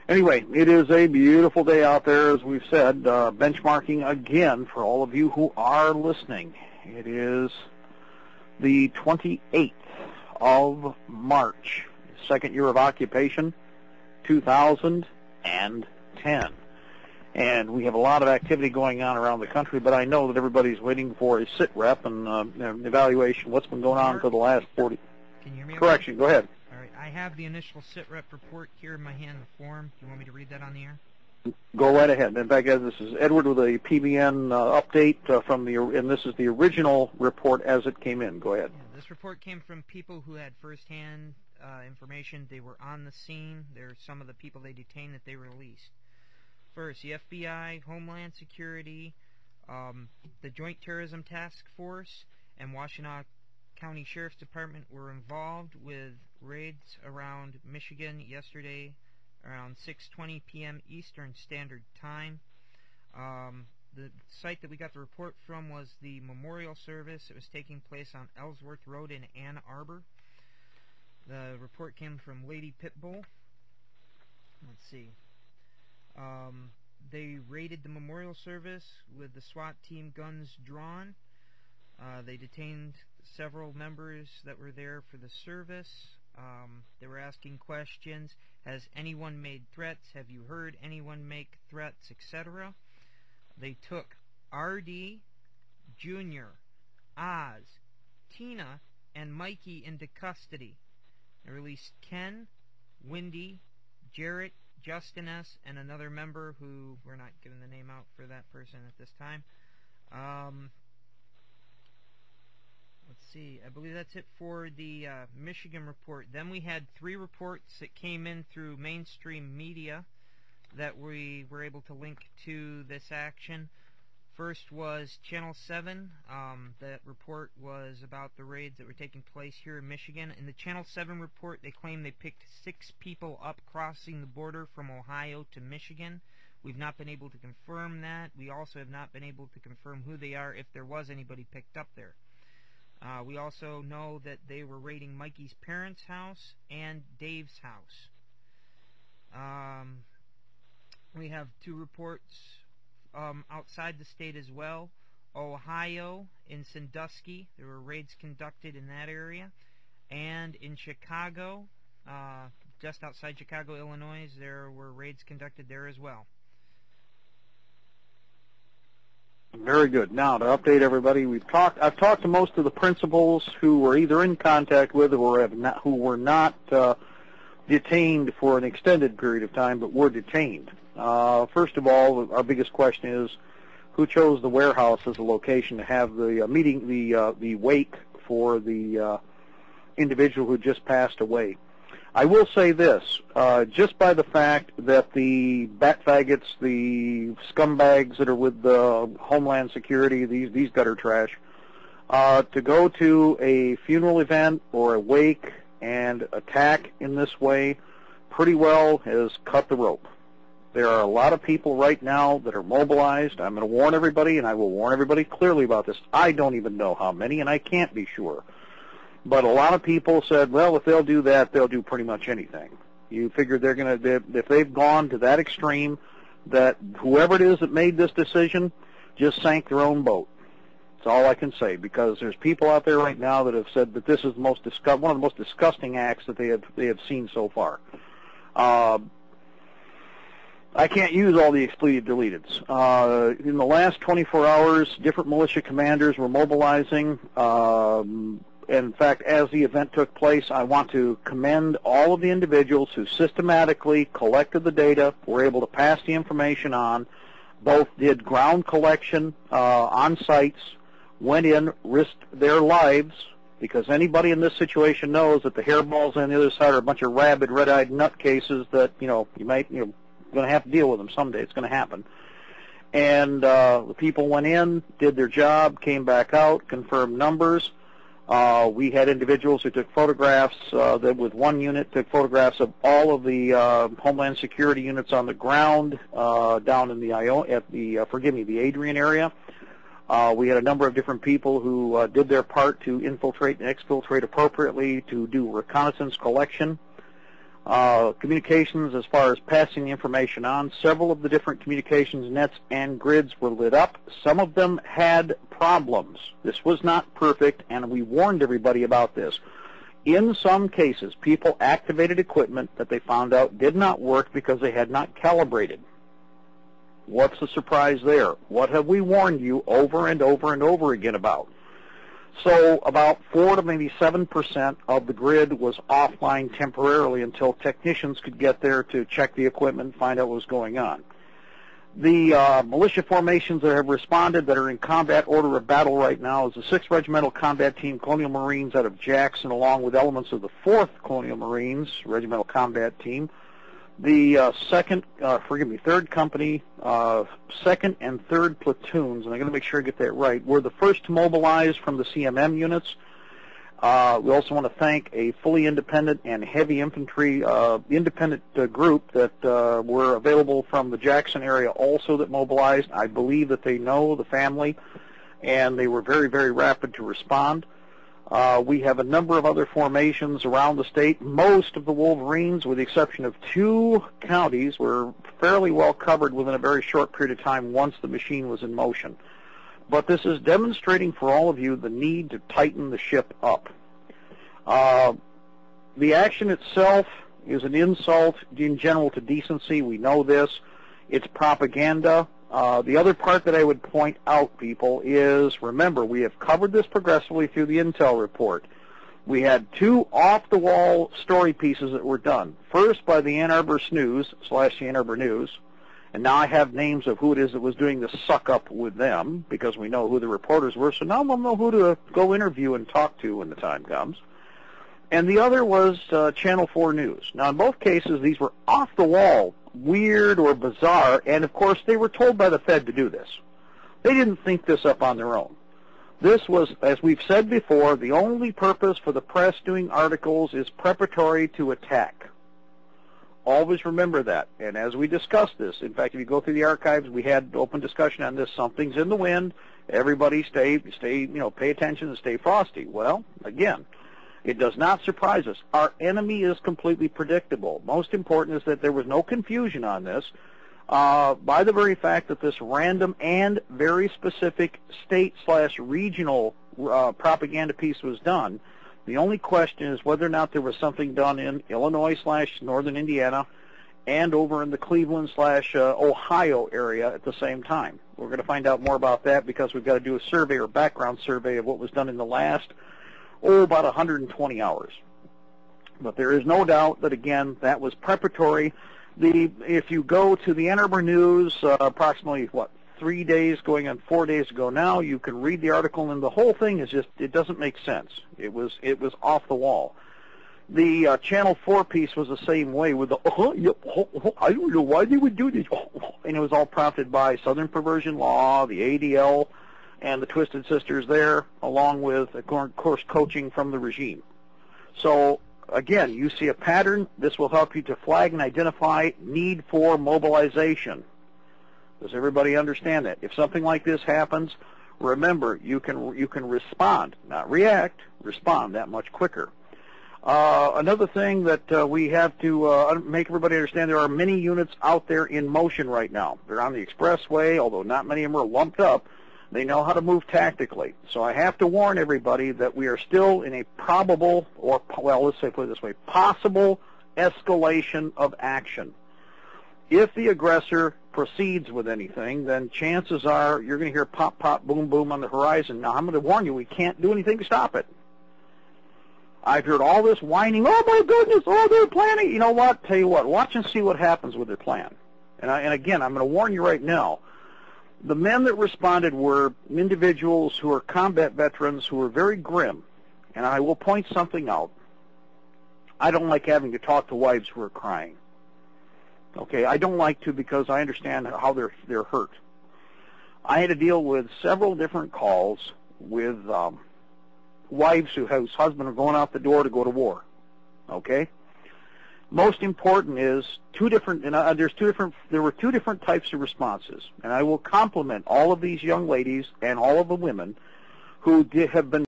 Anyway, it is a beautiful day out there, as we've said, benchmarking again for all of you who are listening. It is the 28th of March, second year of occupation, 2010. And we have a lot of activity going on around the country, but I know that everybody's waiting for a sit rep and an evaluation. What's been going on for the last 40... Can you hear me? Correction, go ahead. All right, I have the initial sit rep report here in my hand, the form. Do you want me to read that on the air? Go right ahead. In fact, this is Edward with a PBN update from the, and this is the original report as it came in. Go ahead. Yeah, this report came from people who had firsthand information. They were on the scene. There's some of the people they detained that they released. First, the FBI, Homeland Security, the Joint Terrorism Task Force, and Washtenaw County Sheriff's Department were involved with raids around Michigan yesterday around 6:20 p.m. Eastern Standard Time. The site that we got the report from was the memorial service. It was taking place on Ellsworth Road in Ann Arbor. The report came from Lady Pitbull. Let's see. They raided the memorial service with the SWAT team guns drawn. They detained several members that were there for the service. They were asking questions. Has anyone made threats? Have you heard anyone make threats, etc.? They took R.D., Junior, Oz, Tina, and Mikey into custody. They released Ken, Wendy, Jarrett, Justin S., and another member who we're not giving the name out for that person at this time. Let's see, I believe that's it for the Michigan report. Then we had 3 reports that came in through mainstream media that we were able to link to this action. First was Channel 7. That report was about the raids that were taking place here in Michigan. In the Channel 7 report, they claim they picked 6 people up crossing the border from Ohio to Michigan. We've not been able to confirm that. We also have not been able to confirm who they are, if there was anybody picked up there. We also know that they were raiding Mikey's parents' house and Dave's house. We have 2 reports outside the state as well. Ohio, in Sandusky, there were raids conducted in that area. And in Chicago, just outside Chicago, Illinois, there were raids conducted there as well. Very good. Now, to update everybody, I've talked to most of the principals who were either in contact with or who were not detained for an extended period of time, but were detained. First of all, our biggest question is, who chose the warehouse as a location to have the meeting, the wake for the individual who just passed away? I will say this, just by the fact that the bat faggots, the scumbags that are with the Homeland Security, these gutter trash, to go to a funeral event or a wake and attack in this way pretty well has cut the rope. There are a lot of people right now that are mobilized. I'm going to warn everybody, and I will warn everybody clearly about this. I don't even know how many, and I can't be sure. But a lot of people said, well, if they'll do that, they'll do pretty much anything. You figure they're going to, if they've gone to that extreme, that whoever it is that made this decision just sank their own boat. That's all I can say, because there's people out there right now that have said that this is the most one of the most disgusting acts that they have seen so far. I can't use all the expletive deleteds. In the last 24 hours, different militia commanders were mobilizing. In fact, as the event took place, I want to commend all of the individuals who systematically collected the data, were able to pass the information on, both did ground collection on sites, went in, risked their lives, because anybody in this situation knows that the hairballs on the other side are a bunch of rabid, red-eyed nutcases that, you're going to have to deal with them someday. It's going to happen. And the people went in, did their job, came back out, confirmed numbers. We had individuals who took photographs that with one unit took photographs of all of the Homeland Security units on the ground down in the the Adrian area. We had a number of different people who did their part to infiltrate and exfiltrate appropriately to do reconnaissance collection. communications as far as passing the information on. Several of the different communications nets and grids were lit up. Some of them had problems. This was not perfect, and we warned everybody about this. In some cases, people activated equipment that they found out did not work because they had not calibrated. What's the surprise there? What have we warned you over and over and over again about? So about 4 to maybe 7% of the grid was offline temporarily until technicians could get there to check the equipment and find out what was going on. The militia formations that have responded that are in combat order of battle right now is the 6th Regimental Combat Team Colonial Marines out of Jackson, along with elements of the 4th Colonial Marines Regimental Combat Team. The 3rd Company, 2nd and 3rd platoons, and I'm going to make sure I get that right, were the first to mobilize from the CMM units. We also want to thank a fully independent and heavy infantry independent group that were available from the Jackson area also that mobilized. I believe that they know the family, and they were very, very rapid to respond. We have a number of other formations around the state. Most of the Wolverines, with the exception of 2 counties, were fairly well covered within a very short period of time once the machine was in motion. But this is demonstrating for all of you the need to tighten the ship up. The action itself is an insult in general to decency. We know this. It's propaganda. The other part that I would point out, people, is, remember, we have covered this progressively through the Intel report. We had 2 off-the-wall story pieces that were done. First by the Ann Arbor Snooze / the Ann Arbor News, and now I have names of who it is that was doing the suck-up with them, because we know who the reporters were, so now we'll know who to go interview and talk to when the time comes. And the other was Channel 4 News. Now, in both cases, these were off-the-wall, weird or bizarre, and of course they were told by the Fed to do this. They didn't think this up on their own. This was, as we've said before, the only purpose for the press doing articles is preparatory to attack. Always remember that. And as we discussed this, in fact, if you go through the archives, we had open discussion on this. Something's in the wind. Everybody stay, pay attention and stay frosty. Well, again, it does not surprise us. Our enemy is completely predictable. Most important is that there was no confusion on this by the very fact that this random and very specific state/regional propaganda piece was done. The only question is whether or not there was something done in Illinois/Northern Indiana and over in the Cleveland/Ohio area at the same time. We're going to find out more about that because we've got to do a survey or background survey of what was done in the last about 120 hours. But there is no doubt that, again, that was preparatory. If you go to the Ann Arbor News, approximately, 3 days, going on 4 days ago now, you can read the article, and the whole thing is just, it doesn't make sense. It was off the wall. The Channel 4 piece was the same way with the, I don't know why they would do this, and it was all prompted by Southern Perversion Law, the ADL, and the Twisted Sisters there, along with, of course, coaching from the regime. So, again, you see a pattern. This will help you to flag and identify need for mobilization. Does everybody understand that? If something like this happens, remember, you can respond, not react, respond that much quicker. Another thing that we have to make everybody understand, there are many units out there in motion right now. They're on the expressway, although not many of them are lumped up. They know how to move tactically. So I have to warn everybody that we are still in a probable, or, well, let's say, put it this way, possible escalation of action. If the aggressor proceeds with anything, then chances are you're going to hear pop, pop, boom, boom on the horizon. Now, I'm going to warn you, we can't do anything to stop it. I've heard all this whining, oh, my goodness, oh, they're planning. You know what? Tell you what, watch and see what happens with their plan. And again, I'm going to warn you right now, the men that responded were individuals who are combat veterans who are very grim. And I will point something out. I don't like having to talk to wives who are crying. Okay, I don't like to because I understand how they're hurt. I had to deal with several different calls with wives whose husband are going out the door to go to war. Okay? Most important is there were two different types of responses, and I will compliment all of these young ladies and all of the women who have been